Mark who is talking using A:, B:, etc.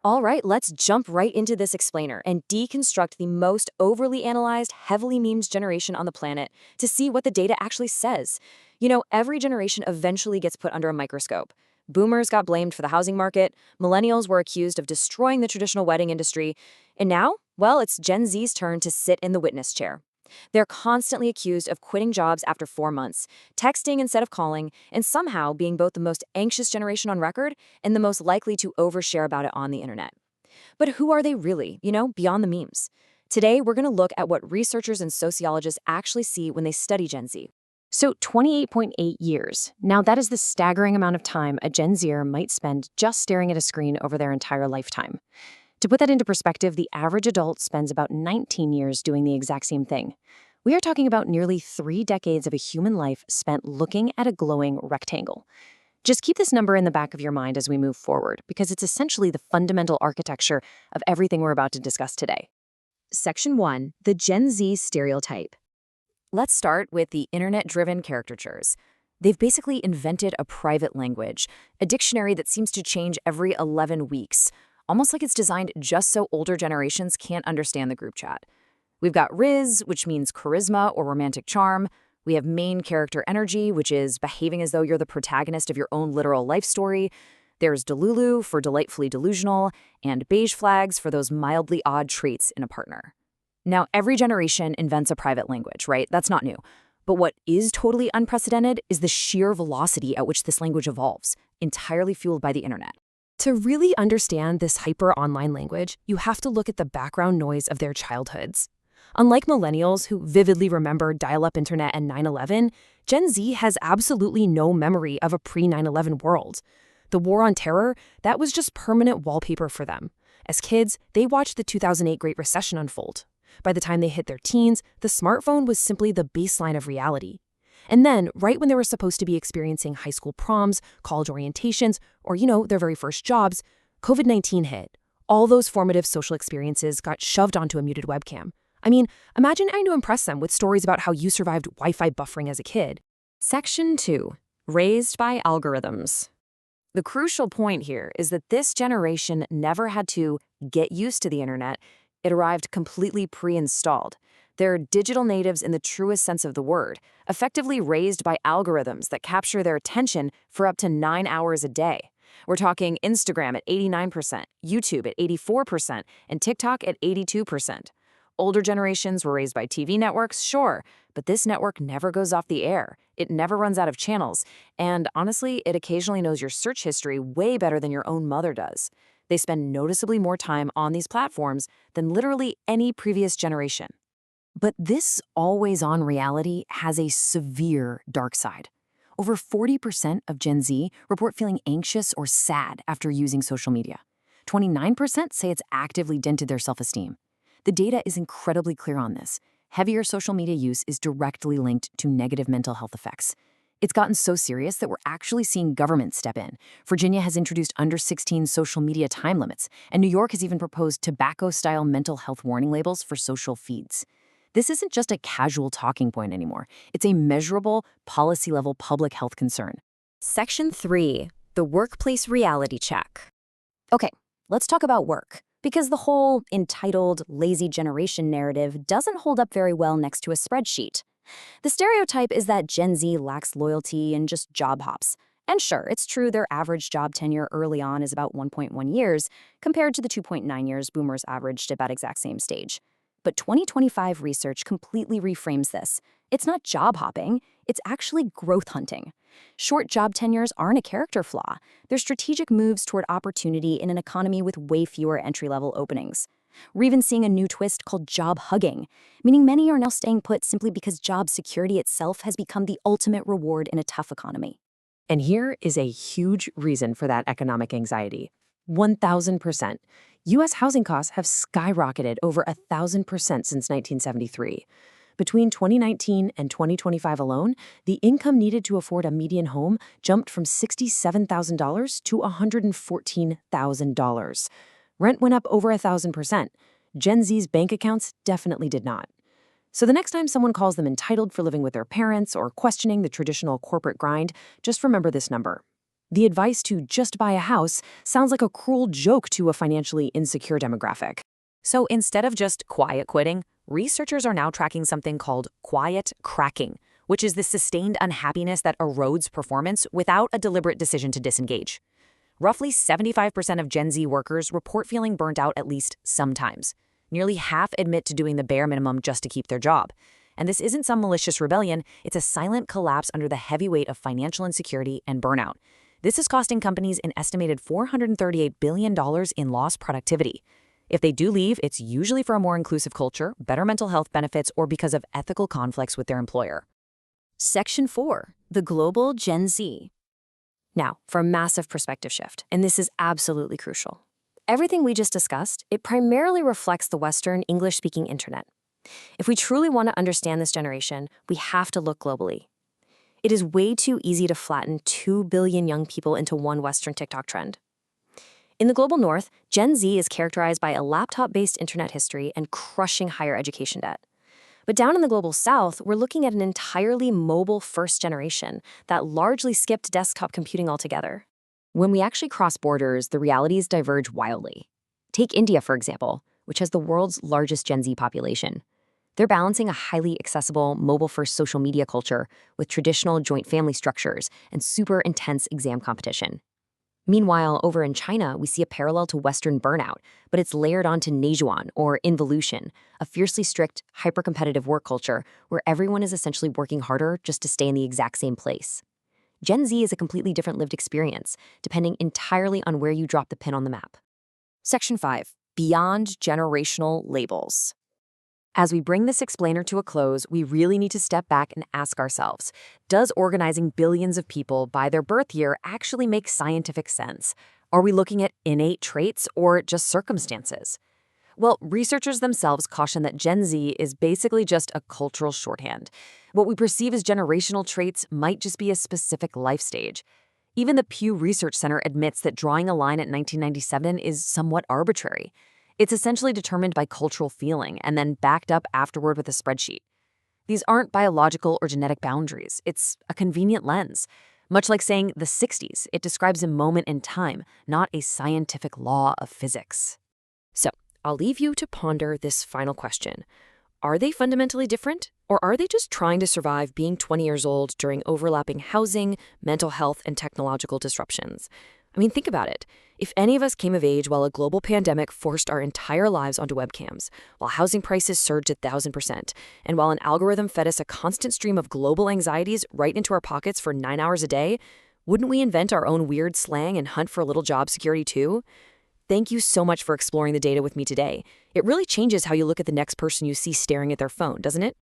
A: All right, let's jump right into this explainer and deconstruct the most overly analyzed, heavily memed generation on the planet to see what the data actually says. Every generation eventually gets put under a microscope. Boomers got blamed for the housing market, millennials were accused of destroying the traditional wedding industry, and now, well, it's Gen Z's turn to sit in the witness chair. They're constantly accused of quitting jobs after 4 months, texting instead of calling, and somehow being both the most anxious generation on record and the most likely to overshare about it on the internet. But who are they really, beyond the memes? Today, we're going to look at what researchers and sociologists actually see when they study Gen Z. So 28.8 years. Now that is the staggering amount of time a Gen Zer might spend just staring at a screen over their entire lifetime. To put that into perspective, the average adult spends about 19 years doing the exact same thing. We are talking about nearly 3 decades of a human life spent looking at a glowing rectangle. Just keep this number in the back of your mind as we move forward, because it's essentially the fundamental architecture of everything we're about to discuss today. Section 1. The Gen Z stereotype. Let's start with the internet-driven caricatures. They've basically invented a private language, a dictionary that seems to change every 11 weeks, almost like it's designed just so older generations can't understand the group chat. We've got Riz, which means charisma or romantic charm. We have main character energy, which is behaving as though you're the protagonist of your own literal life story. There's Delulu for delightfully delusional, and beige flags for those mildly odd traits in a partner. Now, every generation invents a private language, right? That's not new. But what is totally unprecedented is the sheer velocity at which this language evolves, entirely fueled by the internet. To really understand this hyper-online language, you have to look at the background noise of their childhoods. Unlike millennials who vividly remember dial-up internet and 9/11, Gen Z has absolutely no memory of a pre-9/11 world. The war on terror, that was just permanent wallpaper for them. As kids, they watched the 2008 Great Recession unfold. By the time they hit their teens, the smartphone was simply the baseline of reality. And then, right when they were supposed to be experiencing high school proms, college orientations, or, their very first jobs, COVID-19 hit. All those formative social experiences got shoved onto a muted webcam. I mean, imagine trying to impress them with stories about how you survived Wi-Fi buffering as a kid. Section 2. Raised by algorithms. The crucial point here is that this generation never had to get used to the internet. It arrived completely pre-installed. They're digital natives in the truest sense of the word, effectively raised by algorithms that capture their attention for up to 9 hours a day. We're talking Instagram at 89%, YouTube at 84%, and TikTok at 82%. Older generations were raised by TV networks, sure, but this network never goes off the air. It never runs out of channels. And honestly, it occasionally knows your search history way better than your own mother does. They spend noticeably more time on these platforms than literally any previous generation. But this always-on reality has a severe dark side. Over 40% of Gen Z report feeling anxious or sad after using social media. 29% say it's actively dented their self-esteem. The data is incredibly clear on this. Heavier social media use is directly linked to negative mental health effects. It's gotten so serious that we're actually seeing governments step in. Virginia has introduced under 16 social media time limits, and New York has even proposed tobacco-style mental health warning labels for social feeds. This isn't just a casual talking point anymore. It's a measurable, policy-level public health concern. Section 3. The Workplace Reality Check. Okay, let's talk about work, because the whole entitled, lazy generation narrative doesn't hold up very well next to a spreadsheet. The stereotype is that Gen Z lacks loyalty and just job hops. And sure, it's true their average job tenure early on is about 1.1 years, compared to the 2.9 years boomers averaged at that exact same stage. But 2025 research completely reframes this. It's not job hopping, it's actually growth hunting. Short job tenures aren't a character flaw. They're strategic moves toward opportunity in an economy with way fewer entry-level openings. We're even seeing a new twist called job hugging, meaning many are now staying put simply because job security itself has become the ultimate reward in a tough economy. And here is a huge reason for that economic anxiety. 1,000%. U.S. housing costs have skyrocketed over 1,000% since 1973. Between 2019 and 2025 alone, the income needed to afford a median home jumped from $67,000 to $114,000. Rent went up over 1,000%. Gen Z's bank accounts definitely did not. So the next time someone calls them entitled for living with their parents or questioning the traditional corporate grind, just remember this number.
B: The advice to just buy a house sounds like a cruel joke to a financially insecure demographic.
A: So instead of just quiet quitting, researchers are now tracking something called quiet cracking, which is the sustained unhappiness that erodes performance without a deliberate decision to disengage. Roughly 75% of Gen Z workers report feeling burnt out at least sometimes. Nearly half admit to doing the bare minimum just to keep their job. And this isn't some malicious rebellion, it's a silent collapse under the heavy weight of financial insecurity and burnout. This is costing companies an estimated $438 billion in lost productivity. If they do leave, it's usually for a more inclusive culture, better mental health benefits, or because of ethical conflicts with their employer.
B: Section 4. The Global Gen Z.
A: Now, for a massive perspective shift, and this is absolutely crucial. Everything we just discussed, it primarily reflects the Western English-speaking internet. If we truly want to understand this generation, we have to look globally. It is way too easy to flatten 2 billion young people into one Western TikTok trend. In the global north, Gen Z is characterized by a laptop-based internet history and crushing higher education debt. But down in the global south, we're looking at an entirely mobile-first generation that largely skipped desktop computing altogether. When we actually cross borders, the realities diverge wildly. Take India, for example, which has the world's largest Gen Z population. They're balancing a highly accessible, mobile-first social media culture with traditional joint family structures and super intense exam competition. Meanwhile, over in China, we see a parallel to Western burnout, but it's layered onto Nejuan, or involution, a fiercely strict, hyper-competitive work culture where everyone is essentially working harder just to stay in the exact same place. Gen Z is a completely different lived experience, depending entirely on where you drop the pin on the map.
B: Section 5. Beyond generational labels.
A: As we bring this explainer to a close, we really need to step back and ask ourselves, does organizing billions of people by their birth year actually make scientific sense? Are we looking at innate traits or just circumstances? Well, researchers themselves caution that Gen Z is basically just a cultural shorthand. What we perceive as generational traits might just be a specific life stage. Even the Pew Research Center admits that drawing a line at 1997 is somewhat arbitrary. It's essentially determined by cultural feeling and then backed up afterward with a spreadsheet. These aren't biological or genetic boundaries. It's a convenient lens. Much like saying the 60s, it describes a moment in time, not a scientific law of physics.
B: So, I'll leave you to ponder this final question. Are they fundamentally different, or are they just trying to survive being 20 years old during overlapping housing, mental health, and technological disruptions? I mean, think about it. If any of us came of age while a global pandemic forced our entire lives onto webcams, while housing prices surged 1,000%, and while an algorithm fed us a constant stream of global anxieties right into our pockets for 9 hours a day, wouldn't we invent our own weird slang and hunt for a little job security too? Thank you so much for exploring the data with me today. It really changes how you look at the next person you see staring at their phone, doesn't it?